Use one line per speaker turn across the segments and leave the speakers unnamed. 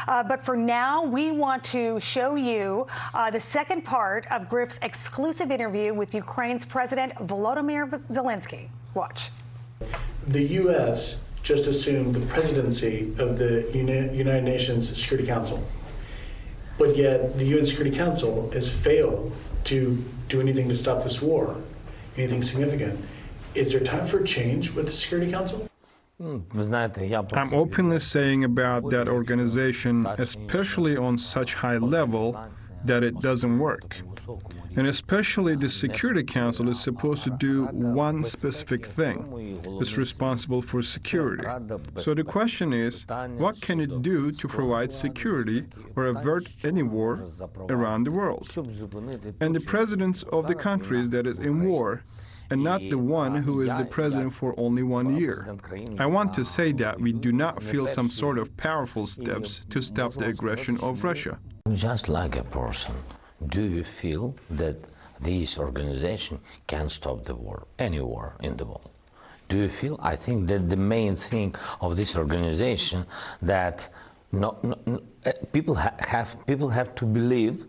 But for now, we want to show you the second part of Griff's exclusive interview with Ukraine's President Volodymyr Zelenskyy. Watch.
The U.S. just assumed the presidency of the United Nations Security Council, but yet the UN Security Council has failed to do anything to stop this war, anything significant. Is there time for change with the Security Council?
I'm openly saying about that organization, especially on such high level, that it doesn't work. And especially the Security Council is supposed to do one specific thing. It's responsible for security. So the question is, what can it do to provide security or avert any war around the world? And the presidents of the countries that is in war, and not the one who is the president for only 1 year. I want to say that we do not feel some sort of powerful steps to stop the aggression of Russia.
Just like a person, do you feel that this organization can stop the war, any war in the world? Do you feel? I think that the main thing of this organization that people have to believe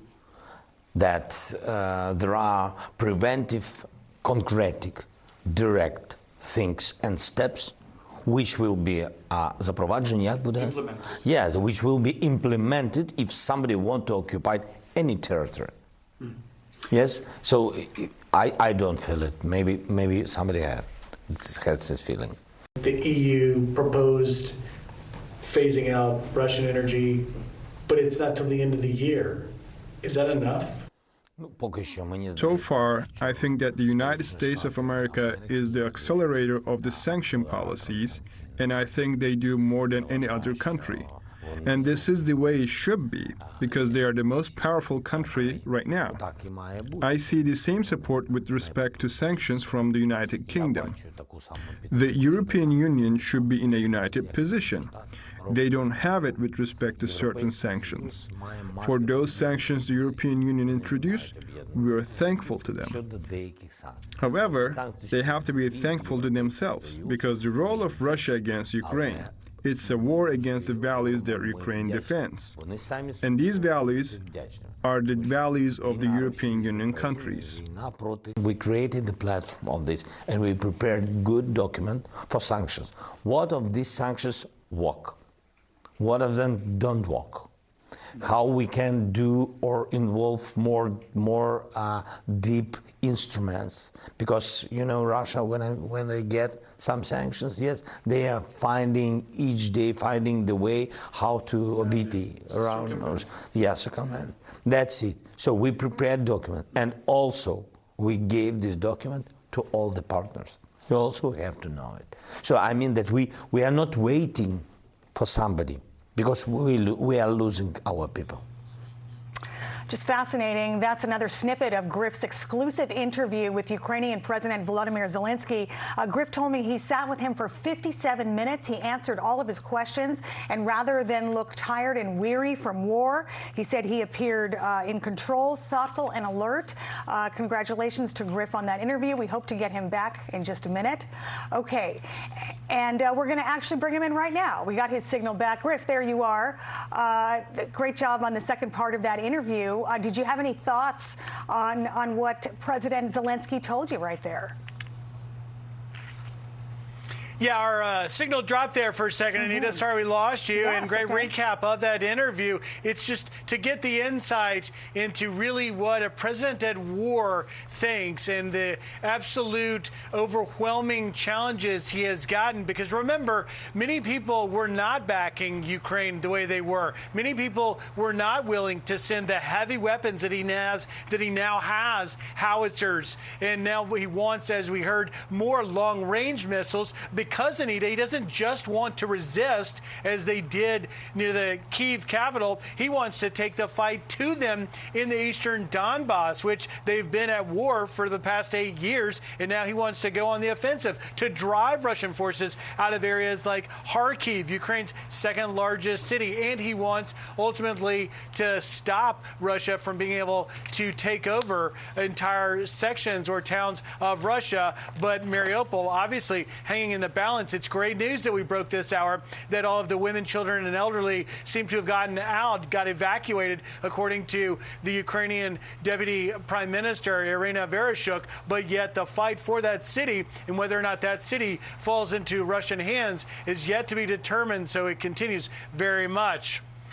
that there are preventive, concrete, direct things and steps which will be Yes, which will be implemented if somebody wants to occupy any territory. Yes, so I don't feel it. Maybe somebody has this feeling.
The EU proposed phasing out Russian energy, but it's not till the end of the year. Is that enough?
So far, I think that the United States of America is the accelerator of the sanction policies, and I think they do more than any other country. And this is the way it should be, because they are the most powerful country right now. I see the same support with respect to sanctions from the United Kingdom. The European Union should be in a united position. They don't have it with respect to certain sanctions. For those sanctions the European Union introduced, we are thankful to them. However, they have to be thankful to themselves, because the role of Russia against Ukraine, it's a war against the values that Ukraine defends. And these values are the values of the European Union countries.
We created the platform of this, and we prepared good document for sanctions. What of these sanctions work? What of them don't work? How we can do or involve more deep instruments, because Russia, when they get some sanctions, yes, they are finding each day the way how to obey around. Yes, command. That's it. So we prepared document, and also we gave this document to all the partners. You also have to know it. So I mean that we are not waiting for somebody, because we are losing our people.
Just fascinating. That's another snippet of Griff's exclusive interview with Ukrainian President Volodymyr Zelenskyy. Griff told me he sat with him for 57 minutes. He answered all of his questions, and rather than look tired and weary from war, he said he appeared in control, thoughtful, and alert. Congratulations to Griff on that interview. We hope to get him back in just a minute. Okay, and we're going to actually bring him in right now. We got his signal back. Griff, there you are. Great job on the second part of that interview. Did you have any thoughts on what President Zelenskyy told you right there?
Yeah, our signal dropped there for a second, Anita. Sorry we lost you.
Yes,
and great
okay.
recap of that interview. It's just to get the insight into really what a president at war thinks and the absolute overwhelming challenges he has gotten. Because remember, many people were not backing Ukraine the way they were. Many people were not willing to send the heavy weapons that he now has, howitzers. And now he wants, as we heard, more long-range missiles. Because, Anita, he doesn't just want to resist as they did near the Kyiv capital. He wants to take the fight to them in the eastern Donbass, which they've been at war for the past 8 years. And now he wants to go on the offensive to drive Russian forces out of areas like Kharkiv, Ukraine's second largest city. And he wants ultimately to stop Russia from being able to take over entire sections or towns of Russia. But Mariupol obviously hanging in the balance. It's great news that we broke this hour that all of the women, children, and elderly seem to have got evacuated, according to the Ukrainian Deputy Prime Minister, Irina Vereshchuk, but yet the fight for that city and whether or not that city falls into Russian hands is yet to be determined, so it continues very much.